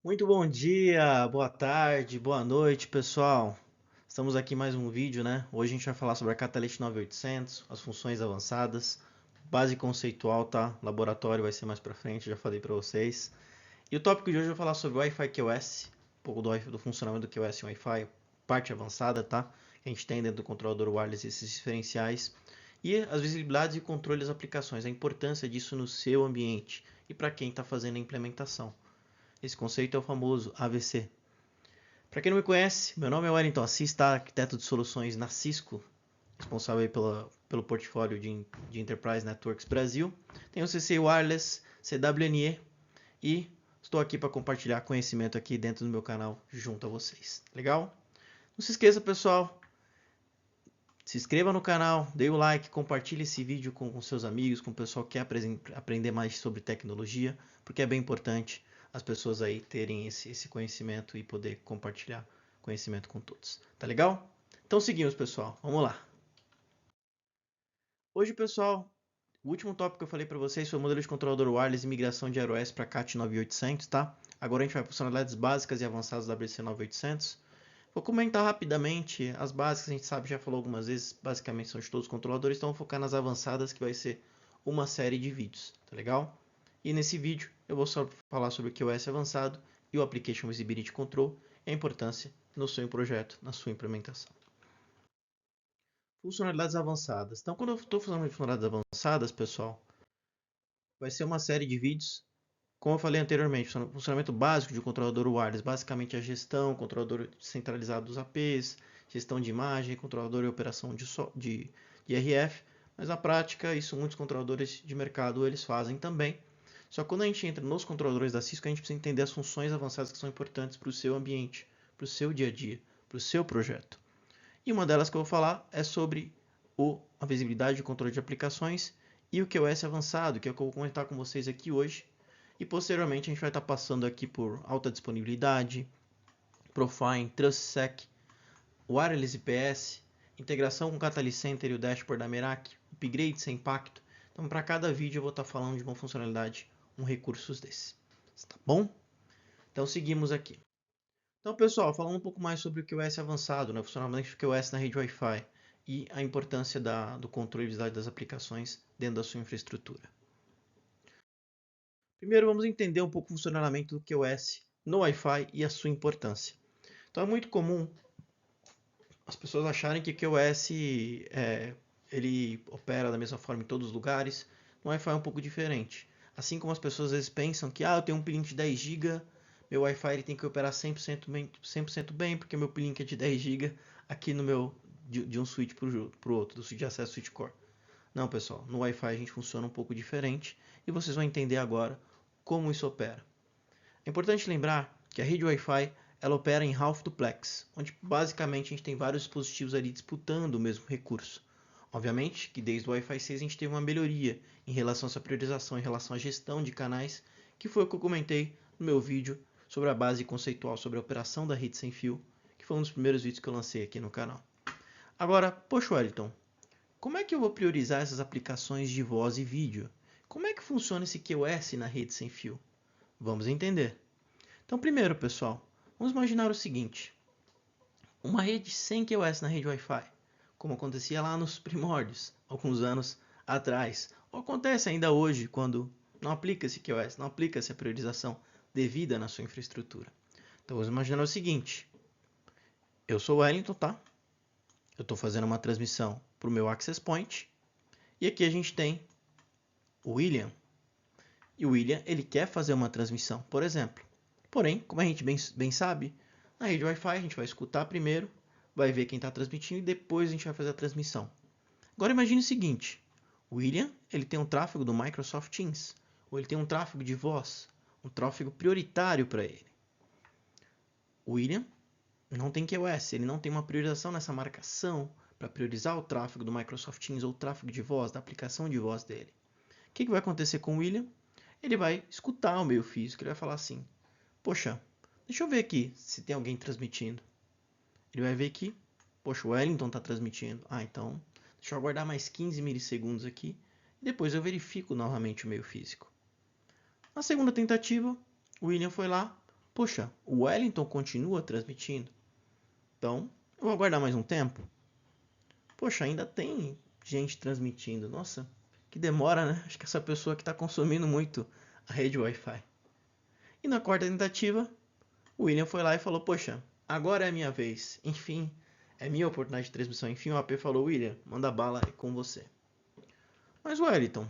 Muito bom dia, boa tarde, boa noite, pessoal. Estamos aqui em mais um vídeo, né? Hoje a gente vai falar sobre a Catalyst 9800, as funções avançadas, base conceitual, tá? Laboratório vai ser mais pra frente, já falei pra vocês. E o tópico de hoje eu vou falar sobre o Wi-Fi QoS, um pouco do funcionamento do QoS e Wi-Fi, parte avançada, tá? Que a gente tem dentro do controlador wireless esses diferenciais e as visibilidades e controle das aplicações, a importância disso no seu ambiente e para quem está fazendo a implementação. Esse conceito é o famoso AVC. Para quem não me conhece, meu nome é Wellington Assis, tá? Arquiteto de soluções na Cisco, responsável pelo portfólio de Enterprise Networks Brasil. Tenho o CC Wireless, CWNE e estou aqui para compartilhar conhecimento aqui dentro do meu canal junto a vocês. Legal? Não se esqueça, pessoal, se inscreva no canal, dê o like, compartilhe esse vídeo com seus amigos, com o pessoal que quer aprender mais sobre tecnologia, porque é bem importante as pessoas aí terem esse conhecimento e poder compartilhar conhecimento com todos. Tá legal? Então seguimos, pessoal. Vamos lá. Hoje, pessoal, o último tópico que eu falei para vocês foi o modelo de controlador wireless e migração de iOS para CAT 9800, tá? Agora a gente vai para funcionalidades básicas e avançadas da WC 9800. Vou comentar rapidamente as básicas, a gente sabe, já falou algumas vezes, basicamente são de todos os controladores, então vou focar nas avançadas, que vai ser uma série de vídeos, tá legal? E nesse vídeo eu vou só falar sobre o QoS avançado e o Application Visibility Control e a importância no seu projeto, na sua implementação. Funcionalidades avançadas. Então, quando eu estou falando de funcionalidades avançadas, pessoal, vai ser uma série de vídeos. Como eu falei anteriormente, o funcionamento básico de um controlador wireless, basicamente a gestão, controlador centralizado dos APs, gestão de imagem, controlador e operação de RF, mas na prática isso muitos controladores de mercado eles fazem também. Só que quando a gente entra nos controladores da Cisco, a gente precisa entender as funções avançadas que são importantes para o seu ambiente, para o seu dia a dia, para o seu projeto. E uma delas que eu vou falar é sobre a visibilidade e controle de aplicações e o QoS avançado, que é o que eu vou comentar com vocês aqui hoje. E posteriormente a gente vai estar passando aqui por alta disponibilidade, Profine, TrustSec, Wireless IPS, integração com o Catalyst Center e o dashboard da Merak, upgrade sem impacto. Então, para cada vídeo eu vou estar falando de uma funcionalidade, um recurso desse. Tá bom? Então, seguimos aqui. Então, pessoal, falando um pouco mais sobre o QoS avançado, né? O funcionamento do QoS na rede Wi-Fi e a importância do controle e visibilidade das aplicações dentro da sua infraestrutura. Primeiro, vamos entender um pouco o funcionamento do QoS no Wi-Fi e a sua importância. Então, é muito comum as pessoas acharem que o QoS ele opera da mesma forma em todos os lugares. No Wi-Fi é um pouco diferente. Assim como as pessoas às vezes pensam que eu tenho um peelink de 10 GB, meu Wi-Fi ele tem que operar 100% bem, porque meu peelink é de 10 GB aqui no meu de um switch para o outro, do switch de acesso switch core. Não, pessoal, no Wi-Fi a gente funciona um pouco diferente e vocês vão entender agora como isso opera. É importante lembrar que a rede Wi-Fi ela opera em half duplex, onde basicamente a gente tem vários dispositivos ali disputando o mesmo recurso. Obviamente que desde o Wi-Fi 6 a gente teve uma melhoria em relação a essa priorização, em relação à gestão de canais, que foi o que eu comentei no meu vídeo sobre a base conceitual sobre a operação da rede sem fio, que foi um dos primeiros vídeos que eu lancei aqui no canal. Agora, poxa Wellington, como é que eu vou priorizar essas aplicações de voz e vídeo? Como é que funciona esse QoS na rede sem fio? Vamos entender. Então, primeiro, pessoal, vamos imaginar o seguinte: uma rede sem QoS na rede Wi-Fi, como acontecia lá nos primórdios, alguns anos atrás, ou acontece ainda hoje quando não aplica esse QoS, não aplica essa priorização devida na sua infraestrutura. Então, vamos imaginar o seguinte: eu sou o Wellington, tá? Eu estou fazendo uma transmissão para o meu Access Point, e aqui a gente tem o William. E o William ele quer fazer uma transmissão, por exemplo. Porém, como a gente bem sabe, na rede Wi-Fi a gente vai escutar primeiro, vai ver quem está transmitindo e depois a gente vai fazer a transmissão. Agora imagine o seguinte: o William ele tem um tráfego do Microsoft Teams, ou ele tem um tráfego de voz, um tráfego prioritário para ele. O William não tem QoS, ele não tem uma priorização nessa marcação para priorizar o tráfego do Microsoft Teams ou o tráfego de voz, da aplicação de voz dele. O que vai acontecer com o William? Ele vai escutar o meio físico, ele vai falar assim: poxa, deixa eu ver aqui se tem alguém transmitindo. Ele vai ver que, poxa, o Wellington está transmitindo. Então, deixa eu aguardar mais 15 milissegundos aqui e depois eu verifico novamente o meio físico. Na segunda tentativa, o William foi lá, Poxa, o Wellington continua transmitindo. Então, eu vou aguardar mais um tempo. Poxa, ainda tem gente transmitindo. Nossa, que demora, né? Acho que essa pessoa que está consumindo muito a rede Wi-Fi. E na quarta tentativa, o William foi lá e falou: Poxa, agora é a minha vez. Enfim, é minha oportunidade de transmissão. Enfim, o AP falou: William, manda bala, é com você. Mas, Wellington,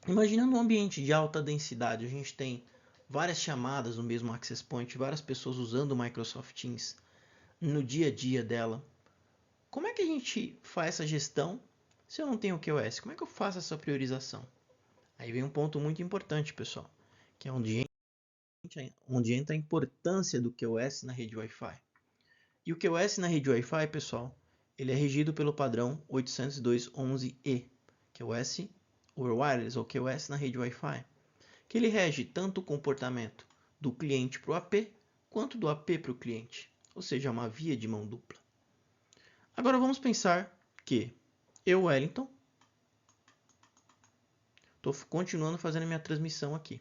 imagina num ambiente de alta densidade, a gente tem várias chamadas no mesmo Access Point, várias pessoas usando o Microsoft Teams no dia a dia dela. Como é que a gente faz essa gestão se eu não tenho o QoS? Como é que eu faço essa priorização? Aí vem um ponto muito importante, pessoal, que é onde entra a importância do QoS na rede Wi-Fi. E o QoS na rede Wi-Fi, pessoal, ele é regido pelo padrão 802.11e, QoS over Wireless ou QoS na rede Wi-Fi, que ele rege tanto o comportamento do cliente para o AP, quanto do AP para o cliente, ou seja, uma via de mão dupla. Agora vamos pensar que eu, Wellington, estou continuando fazendo minha transmissão aqui.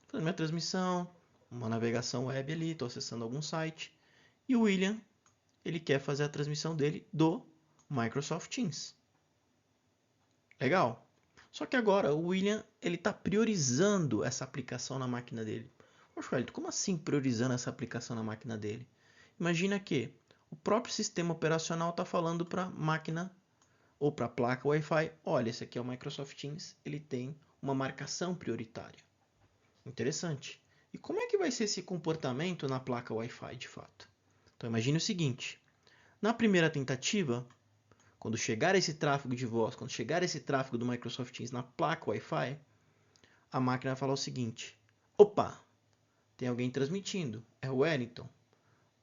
Fazendo minha transmissão, uma navegação web ali, estou acessando algum site. E o William, ele quer fazer a transmissão dele do Microsoft Teams. Legal. Só que agora o William, ele está priorizando essa aplicação na máquina dele. Poxa, Wellington, como assim priorizando essa aplicação na máquina dele? Imagina que o próprio sistema operacional está falando para a máquina ou para a placa Wi-Fi, olha, esse aqui é o Microsoft Teams, ele tem uma marcação prioritária. Interessante. E como é que vai ser esse comportamento na placa Wi-Fi de fato? Então imagine o seguinte, na primeira tentativa, quando chegar esse tráfego de voz, quando chegar esse tráfego do Microsoft Teams na placa Wi-Fi, a máquina vai falar o seguinte, opa, tem alguém transmitindo, é o Wellington.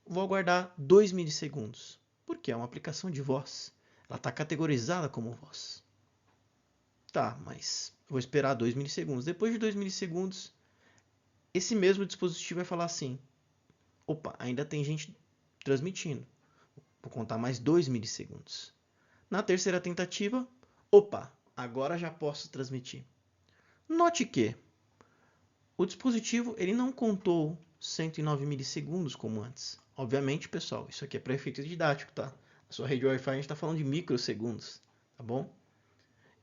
Vou aguardar 2 milissegundos, porque é uma aplicação de voz. Ela está categorizada como voz. Tá, mas vou esperar 2 milissegundos. Depois de 2 milissegundos, esse mesmo dispositivo vai falar assim, opa, ainda tem gente transmitindo. Vou contar mais 2 milissegundos. Na terceira tentativa, opa, agora já posso transmitir. Note que o dispositivo ele não contou 109 milissegundos como antes. Obviamente, pessoal, isso aqui é para efeito didático, tá? A sua rede Wi-Fi a gente está falando de microsegundos, tá bom?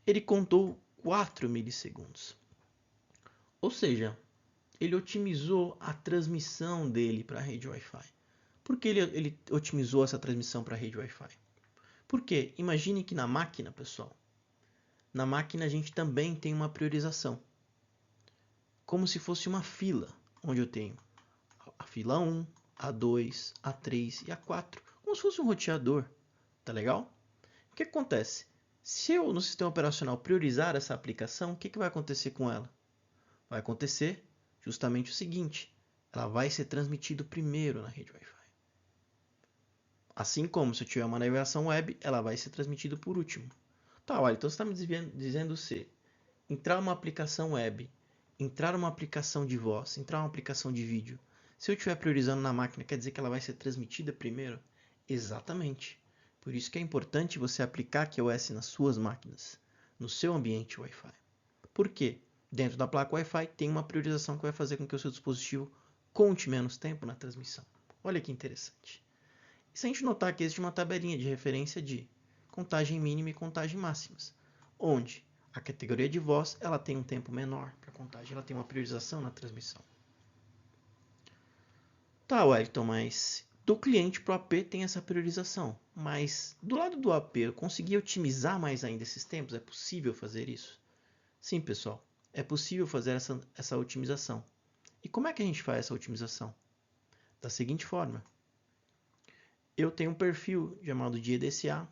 Ele contou 4 milissegundos. Ou seja, ele otimizou a transmissão dele para a rede Wi-Fi. Por que ele otimizou essa transmissão para a rede Wi-Fi? Porque imagine que na máquina, pessoal, na máquina a gente também tem uma priorização. Como se fosse uma fila, onde eu tenho a fila 1, a 2, a 3 e a 4. Como se fosse um roteador. Tá legal? O que acontece? Se eu no sistema operacional priorizar essa aplicação, o que vai acontecer com ela? Vai acontecer justamente o seguinte, ela vai ser transmitida primeiro na rede Wi-Fi. Assim como se eu tiver uma navegação web, ela vai ser transmitida por último. Tá, olha, então você está me dizendo se entrar uma aplicação web, entrar uma aplicação de voz, entrar uma aplicação de vídeo, se eu estiver priorizando na máquina, quer dizer que ela vai ser transmitida primeiro? Exatamente. Por isso que é importante você aplicar QoS nas suas máquinas, no seu ambiente Wi-Fi. Por quê? Dentro da placa Wi-Fi tem uma priorização que vai fazer com que o seu dispositivo conte menos tempo na transmissão. Olha que interessante. E se a gente notar que existe uma tabelinha de referência de contagem mínima e contagem máximas, onde a categoria de voz ela tem um tempo menor para contagem, ela tem uma priorização na transmissão. Tá, Wellington, mas do cliente para o AP tem essa priorização. Mas do lado do AP, eu consegui otimizar mais ainda esses tempos? É possível fazer isso? Sim, pessoal, é possível fazer essa otimização. E como é que a gente faz essa otimização? Da seguinte forma. Eu tenho um perfil chamado de EDCA,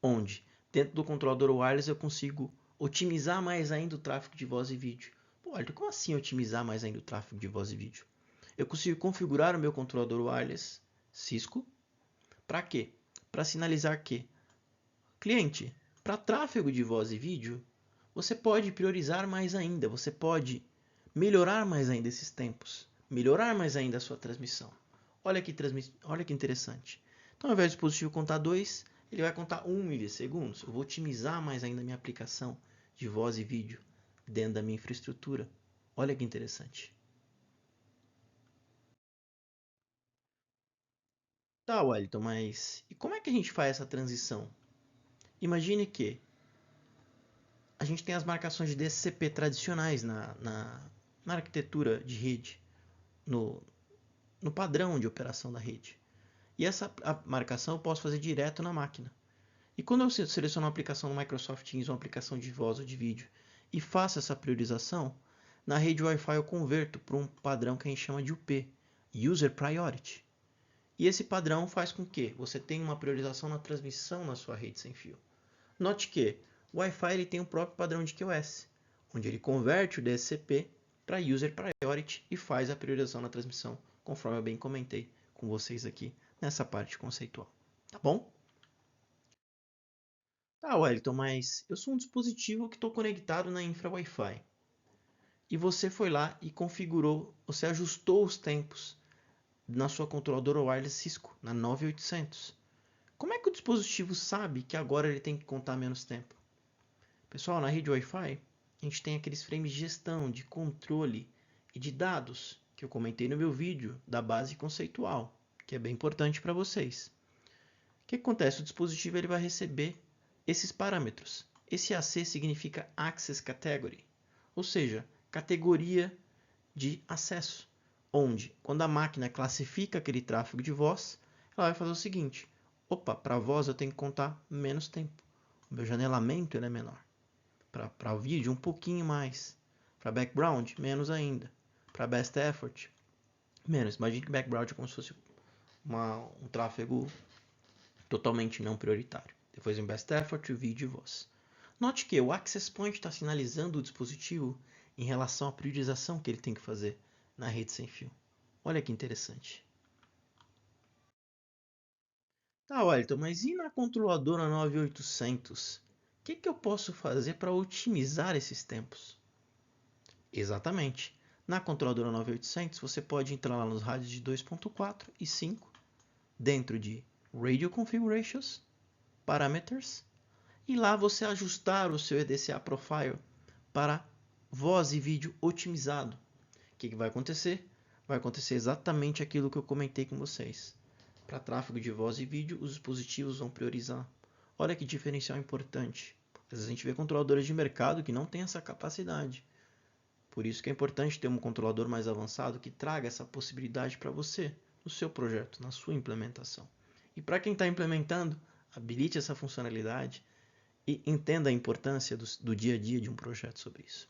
onde dentro do controlador wireless eu consigo otimizar mais ainda o tráfego de voz e vídeo. Pô, Arthur, como assim otimizar mais ainda o tráfego de voz e vídeo? Eu consigo configurar o meu controlador wireless Cisco. Para quê? Para sinalizar que, cliente, para tráfego de voz e vídeo, você pode priorizar mais ainda, você pode melhorar mais ainda esses tempos, melhorar mais ainda a sua transmissão. Olha que interessante. Então, ao invés do dispositivo contar 2, ele vai contar 1 milissegundos. Eu vou otimizar mais ainda a minha aplicação de voz e vídeo dentro da minha infraestrutura. Olha que interessante. Tá, Wellington, mas e como é que a gente faz essa transição? Imagine que a gente tem as marcações de DSCP tradicionais na arquitetura de rede, no, no padrão de operação da rede. E essa marcação eu posso fazer direto na máquina. E quando eu seleciono uma aplicação no Microsoft Teams, uma aplicação de voz ou de vídeo, e faço essa priorização, na rede Wi-Fi eu converto para um padrão que a gente chama de UP, User Priority. E esse padrão faz com que você tenha uma priorização na transmissão na sua rede sem fio. Note que o Wi-Fi ele tem um próprio padrão de QoS, onde ele converte o DSCP para User Priority e faz a priorização na transmissão, conforme eu bem comentei com vocês aqui nessa parte conceitual. Tá bom? Tá, Wellington, mas eu sou um dispositivo que estou conectado na infra Wi-Fi. E você foi lá e configurou, você ajustou os tempos na sua controladora wireless Cisco, na 9800. Como é que o dispositivo sabe que agora ele tem que contar menos tempo? Pessoal, na rede Wi-Fi, a gente tem aqueles frames de gestão, de controle e de dados que eu comentei no meu vídeo da base conceitual, que é bem importante para vocês. O que acontece? O dispositivo ele vai receber esses parâmetros. Esse AC significa Access Category, ou seja, categoria de acesso, onde, quando a máquina classifica aquele tráfego de voz, ela vai fazer o seguinte: opa, para voz eu tenho que contar menos tempo, o meu janelamento ele é menor. Para o vídeo, um pouquinho mais. Para background, menos ainda. Para best effort, menos. Imagine que background é como se fosse um tráfego totalmente não prioritário. Depois em best effort, vídeo e voz. Note que o access point está sinalizando o dispositivo em relação à priorização que ele tem que fazer na rede sem fio. Olha que interessante. Tá, Wellington, mas e na controladora 9800? O que eu posso fazer para otimizar esses tempos? Exatamente. Na controladora 9800, você pode entrar lá nos rádios de 2.4 e 5, dentro de Radio Configurations, Parameters, e lá você ajustar o seu EDCA Profile para voz e vídeo otimizado. O que vai acontecer? Vai acontecer exatamente aquilo que eu comentei com vocês. Para tráfego de voz e vídeo, os dispositivos vão priorizar. Olha que diferencial importante. Às vezes a gente vê controladores de mercado que não têm essa capacidade. Por isso que é importante ter um controlador mais avançado que traga essa possibilidade para você, no seu projeto, na sua implementação. E para quem está implementando, habilite essa funcionalidade e entenda a importância do dia a dia de um projeto sobre isso.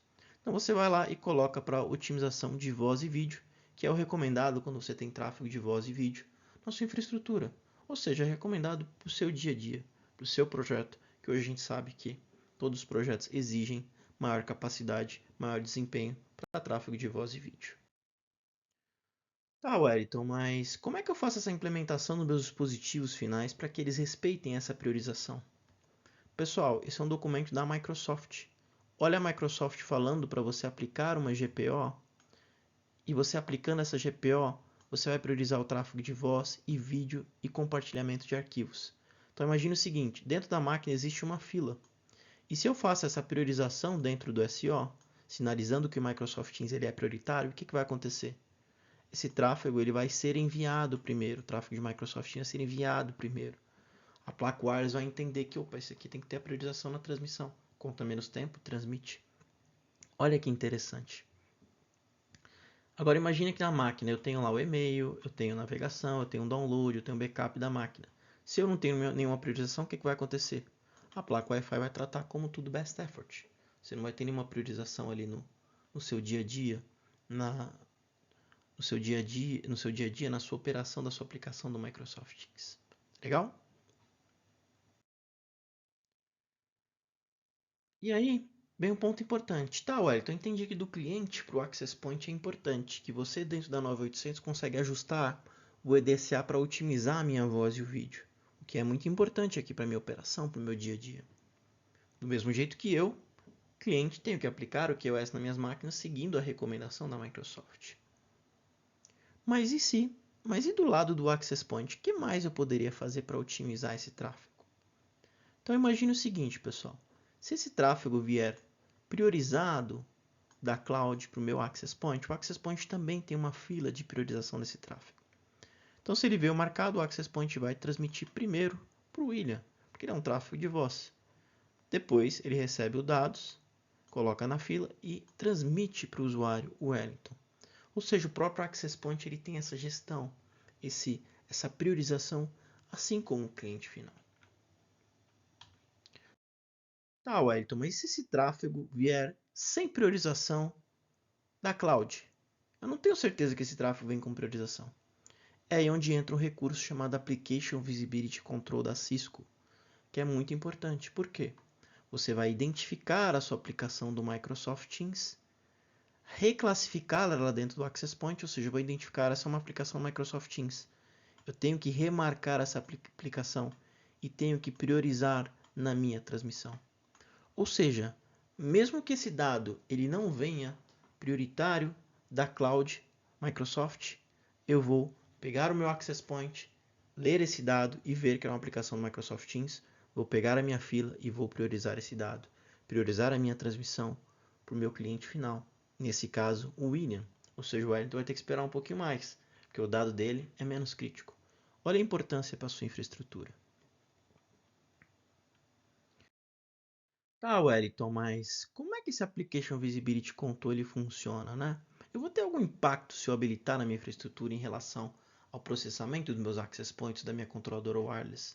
Então você vai lá e coloca para otimização de voz e vídeo, que é o recomendado quando você tem tráfego de voz e vídeo na sua infraestrutura. Ou seja, é recomendado para o seu dia a dia, para o seu projeto, que hoje a gente sabe que todos os projetos exigem maior capacidade, maior desempenho para tráfego de voz e vídeo. Tá, Wellington, mas como é que eu faço essa implementação nos meus dispositivos finais para que eles respeitem essa priorização? Pessoal, esse é um documento da Microsoft. Olha a Microsoft falando para você aplicar uma GPO, e você aplicando essa GPO, você vai priorizar o tráfego de voz e vídeo e compartilhamento de arquivos. Então imagine o seguinte, dentro da máquina existe uma fila. E se eu faço essa priorização dentro do SO, sinalizando que o Microsoft Teams ele é prioritário, o que vai acontecer? Esse tráfego ele vai ser enviado primeiro, o tráfego de Microsoft Teams vai ser enviado primeiro. A placa wireless vai entender que, opa, esse aqui tem que ter a priorização na transmissão. Conta menos tempo, transmite. Olha que interessante. Agora imagine que na máquina eu tenho lá o e-mail, eu tenho navegação, eu tenho um download, eu tenho um backup da máquina. Se eu não tenho nenhuma priorização, o que vai acontecer? A placa Wi-Fi vai tratar como tudo best effort. Você não vai ter nenhuma priorização ali no seu dia a dia, no seu dia a dia, na sua operação da sua aplicação do Microsoft Teams. Legal? E aí, vem um ponto importante. Tá, Wellington, entendi que do cliente para o Access Point é importante, que você dentro da 9800 consegue ajustar o EDCA para otimizar a minha voz e o vídeo, o que é muito importante aqui para minha operação, para o meu dia a dia. Do mesmo jeito que eu, cliente, tenho que aplicar o QoS nas minhas máquinas seguindo a recomendação da Microsoft. Mas e se? Mas e do lado do Access Point, o que mais eu poderia fazer para otimizar esse tráfego? Então imagine o seguinte, pessoal. Se esse tráfego vier priorizado da cloud para o meu Access Point, o Access Point também tem uma fila de priorização desse tráfego. Então, se ele veio marcado, o Access Point vai transmitir primeiro para o William, porque ele é um tráfego de voz. Depois, ele recebe os dados, coloca na fila e transmite para o usuário, o Wellington. Ou seja, o próprio Access Point ele tem essa gestão, essa priorização, assim como o cliente final. Tá, Wellington, mas se esse tráfego vier sem priorização da cloud? Eu não tenho certeza que esse tráfego vem com priorização. É aí onde entra um recurso chamado Application Visibility Control da Cisco, que é muito importante. Por quê? Você vai identificar a sua aplicação do Microsoft Teams, reclassificá-la lá dentro do Access Point, ou seja, eu vou identificar essa é uma aplicação do Microsoft Teams. Eu tenho que remarcar essa aplicação e tenho que priorizar na minha transmissão. Ou seja, mesmo que esse dado ele não venha prioritário da cloud Microsoft, eu vou pegar o meu Access Point, ler esse dado e ver que é uma aplicação do Microsoft Teams, vou pegar a minha fila e vou priorizar esse dado, priorizar a minha transmissão para o meu cliente final, nesse caso o William, ou seja, o Wellington vai ter que esperar um pouquinho mais, porque o dado dele é menos crítico. Olha a importância para a sua infraestrutura. Tá, Wellington, mas como é que esse Application Visibility Control funciona, né? Eu vou ter algum impacto se eu habilitar na minha infraestrutura em relação ao processamento dos meus access points da minha controladora wireless?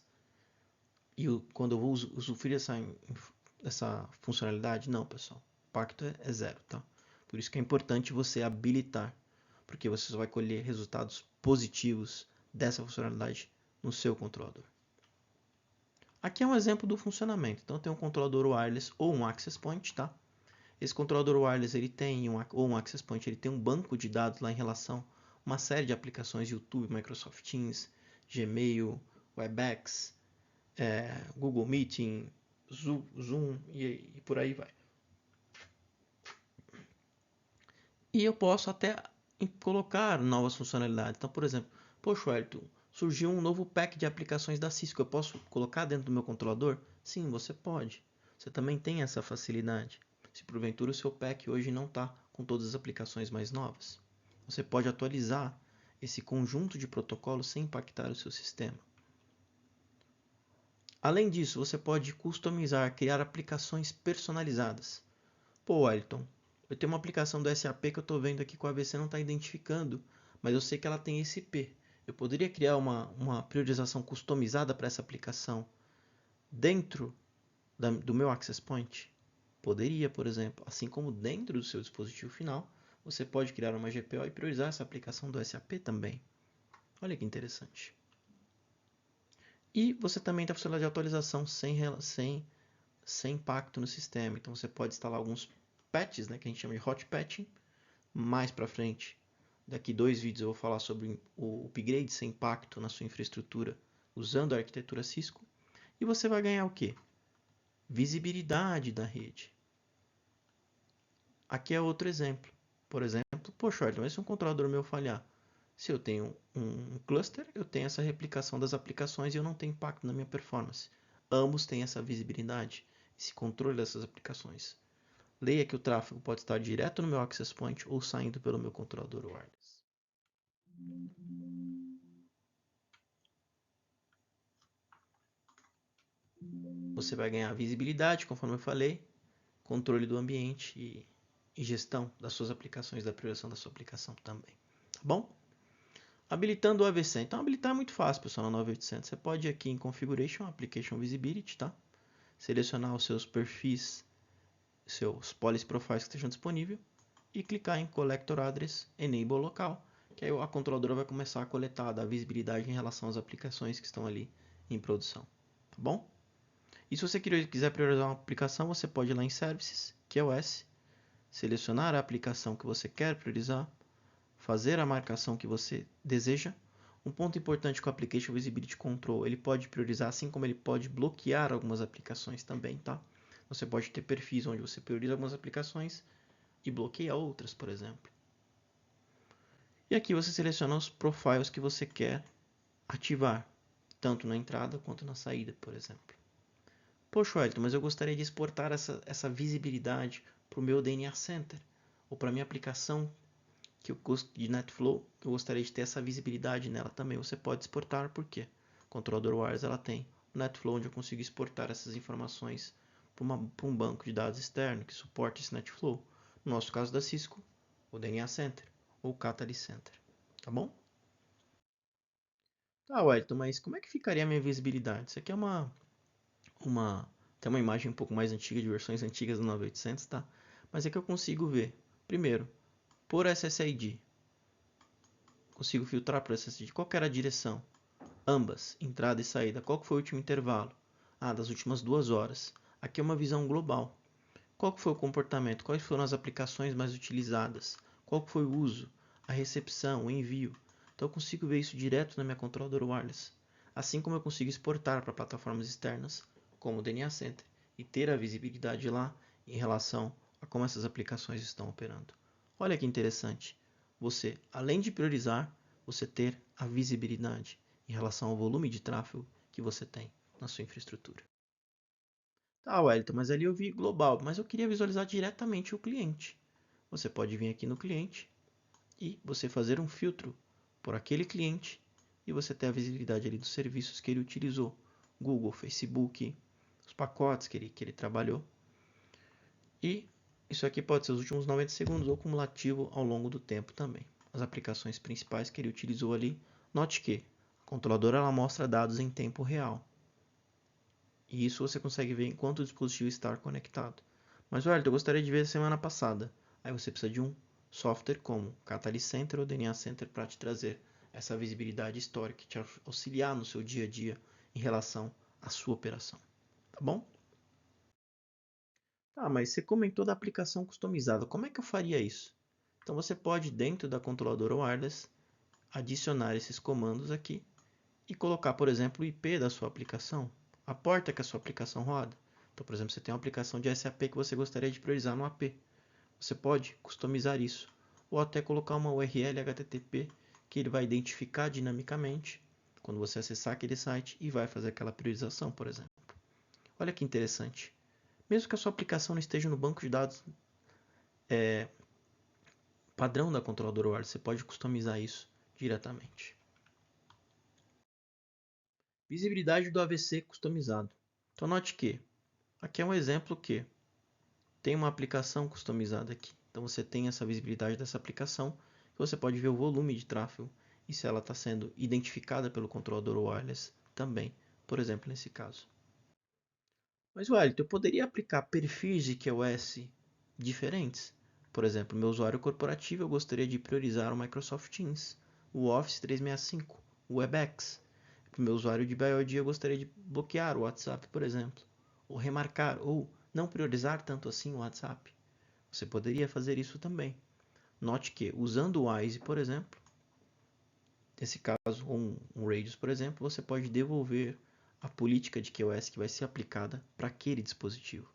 E quando eu vou usufruir dessa funcionalidade? Não, pessoal. O impacto é zero, tá? Por isso que é importante você habilitar, porque você só vai colher resultados positivos dessa funcionalidade no seu controlador. Aqui é um exemplo do funcionamento. Então, tem um controlador wireless ou um access point, tá? Esse controlador wireless ele tem ou um access point, ele tem um banco de dados lá em relação a uma série de aplicações, YouTube, Microsoft Teams, Gmail, Webex, Google Meeting, Zoom e por aí vai. E eu posso até colocar novas funcionalidades. Então, por exemplo, poxa, Wellington, surgiu um novo pack de aplicações da Cisco. Eu posso colocar dentro do meu controlador? Sim, você pode. Você também tem essa facilidade. Se porventura o seu pack hoje não está com todas as aplicações mais novas, você pode atualizar esse conjunto de protocolos sem impactar o seu sistema. Além disso, você pode customizar, criar aplicações personalizadas. Pô, Wellington, eu tenho uma aplicação do SAP que eu estou vendo aqui que o AVC não está identificando, mas eu sei que ela tem esse IP. Eu poderia criar uma priorização customizada para essa aplicação dentro do meu Access Point? Poderia, por exemplo, assim como dentro do seu dispositivo final, você pode criar uma GPO e priorizar essa aplicação do SAP também. Olha que interessante. E você também tem a funcionalidade de atualização sem impacto no sistema. Então você pode instalar alguns patches, né, que a gente chama de hot patching. Mais para frente, daqui 2 vídeos eu vou falar sobre o upgrade sem impacto na sua infraestrutura usando a arquitetura Cisco. E você vai ganhar o quê? Visibilidade da rede. Aqui é outro exemplo. Por exemplo, poxa, mas se um controlador meu falhar, se eu tenho um cluster, eu tenho essa replicação das aplicações e eu não tenho impacto na minha performance. Ambos têm essa visibilidade, esse controle dessas aplicações. Leia que o tráfego pode estar direto no meu access point ou saindo pelo meu controlador wireless. Você vai ganhar visibilidade, conforme eu falei, controle do ambiente e gestão das suas aplicações, da priorização da sua aplicação também. Tá bom? Habilitando o AVC. Então, habilitar é muito fácil, pessoal, na 9800. Você pode ir aqui em Configuration, Application Visibility, tá? Selecionar os seus perfis, seus policy profiles que estejam disponíveis e clicar em Collector Address Enable Local, que aí a controladora vai começar a coletar, dar visibilidade em relação às aplicações que estão ali em produção. Tá bom? E se você quiser priorizar uma aplicação, você pode ir lá em Services, QoS, selecionar a aplicação que você quer priorizar, fazer a marcação que você deseja. Um ponto importante com o Application Visibility Control, ele pode priorizar assim como ele pode bloquear algumas aplicações também, tá? Você pode ter perfis onde você prioriza algumas aplicações e bloqueia outras, por exemplo. E aqui você seleciona os profiles que você quer ativar, tanto na entrada quanto na saída, por exemplo. Poxa, Wellington, mas eu gostaria de exportar essa visibilidade para o meu DNA Center ou para a minha aplicação que eu gosto de NetFlow, eu gostaria de ter essa visibilidade nela também. Você pode exportar, por quê? O controlador wireless ela tem o NetFlow, onde eu consigo exportar essas informações para um banco de dados externo que suporte esse NetFlow. No nosso caso da Cisco, o DNA Center ou o Catalyst Center. Tá bom? Tá, Wellington, mas como é que ficaria a minha visibilidade? Isso aqui é tem uma imagem um pouco mais antiga, de versões antigas do 9800, tá? Mas é que eu consigo ver, primeiro, por SSID. Consigo filtrar por SSID. Qual que era a direção? Ambas, entrada e saída. Qual que foi o último intervalo? Ah, das últimas 2 horas. Aqui é uma visão global. Qual que foi o comportamento? Quais foram as aplicações mais utilizadas? Qual que foi o uso? A recepção, o envio. Então eu consigo ver isso direto na minha controladora wireless. Assim como eu consigo exportar para plataformas externas, como o DNA Center, e ter a visibilidade lá em relação a como essas aplicações estão operando. Olha que interessante. Você, além de priorizar, você ter a visibilidade em relação ao volume de tráfego que você tem na sua infraestrutura. Tá, Wellington, mas ali eu vi global, mas eu queria visualizar diretamente o cliente. Você pode vir aqui no cliente e você fazer um filtro por aquele cliente e você ter a visibilidade ali dos serviços que ele utilizou. Google, Facebook, os pacotes que ele trabalhou. E isso aqui pode ser os últimos 90 segundos ou cumulativo ao longo do tempo também. As aplicações principais que ele utilizou ali. Note que a controladora ela mostra dados em tempo real. E isso você consegue ver enquanto o dispositivo está conectado. Mas, olha, eu gostaria de ver semana passada. Aí você precisa de um software como Catalyst Center ou DNA Center para te trazer essa visibilidade histórica, te auxiliar no seu dia a dia em relação à sua operação. Tá bom? Ah, mas você comentou da aplicação customizada. Como é que eu faria isso? Então você pode, dentro da controladora wireless, adicionar esses comandos aqui e colocar, por exemplo, o IP da sua aplicação, a porta que a sua aplicação roda. Então, por exemplo, você tem uma aplicação de SAP que você gostaria de priorizar no AP. Você pode customizar isso, ou até colocar uma URL HTTP que ele vai identificar dinamicamente quando você acessar aquele site e vai fazer aquela priorização, por exemplo. Olha que interessante. Mesmo que a sua aplicação não esteja no banco de dados padrão da controladora wireless, você pode customizar isso diretamente. Visibilidade do AVC customizado. Então note que aqui é um exemplo que tem uma aplicação customizada aqui. Então você tem essa visibilidade dessa aplicação, você pode ver o volume de tráfego e se ela está sendo identificada pelo controlador wireless também, por exemplo, nesse caso. Mas, Wellington, eu poderia aplicar perfis de QoS diferentes? Por exemplo, meu usuário corporativo eu gostaria de priorizar o Microsoft Teams, o Office 365, o Webex. Para o meu usuário de BioD eu gostaria de bloquear o WhatsApp, por exemplo, ou remarcar, ou não priorizar tanto assim o WhatsApp. Você poderia fazer isso também. Note que, usando o WISE, por exemplo, nesse caso, um Radius, por exemplo, você pode devolver a política de QoS que vai ser aplicada para aquele dispositivo.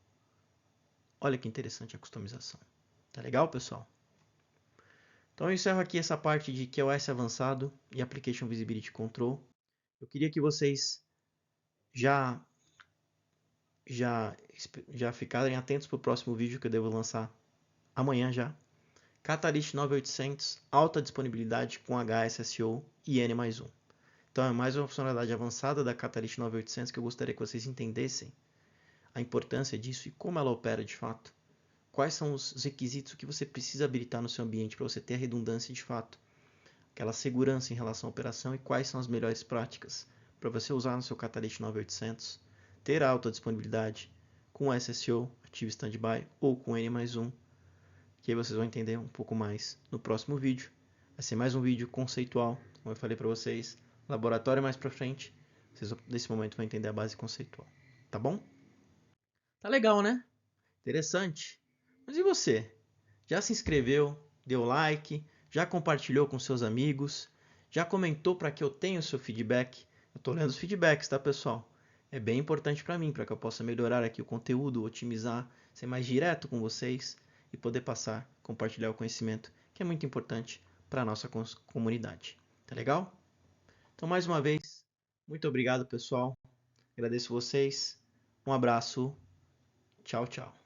Olha que interessante a customização. Tá legal, pessoal? Então eu encerro aqui essa parte de QoS avançado e Application Visibility Control. Eu queria que vocês já já já ficarem atentos para o próximo vídeo que eu devo lançar amanhã já. Catalyst 9800, alta disponibilidade com HSSO e N+1. Então é mais uma funcionalidade avançada da Catalyst 9800 que eu gostaria que vocês entendessem a importância disso e como ela opera de fato. Quais são os requisitos que você precisa habilitar no seu ambiente para você ter a redundância de fato, aquela segurança em relação à operação e quais são as melhores práticas para você usar no seu Catalyst 9800, ter alta disponibilidade com SSO, Active Standby ou com N+1, que aí vocês vão entender um pouco mais no próximo vídeo. Vai ser mais um vídeo conceitual, como eu falei para vocês, laboratório mais para frente, vocês nesse momento vão entender a base conceitual, tá bom? Tá legal, né? Interessante. Mas e você? Já se inscreveu? Deu like? Já compartilhou com seus amigos? Já comentou para que eu tenha o seu feedback? Eu estou lendo os feedbacks, tá, pessoal? É bem importante para mim, para que eu possa melhorar aqui o conteúdo, otimizar, ser mais direto com vocês e poder passar, compartilhar o conhecimento, que é muito importante para a nossa comunidade. Tá legal? Então, mais uma vez, muito obrigado, pessoal. Agradeço vocês. Um abraço. Tchau, tchau.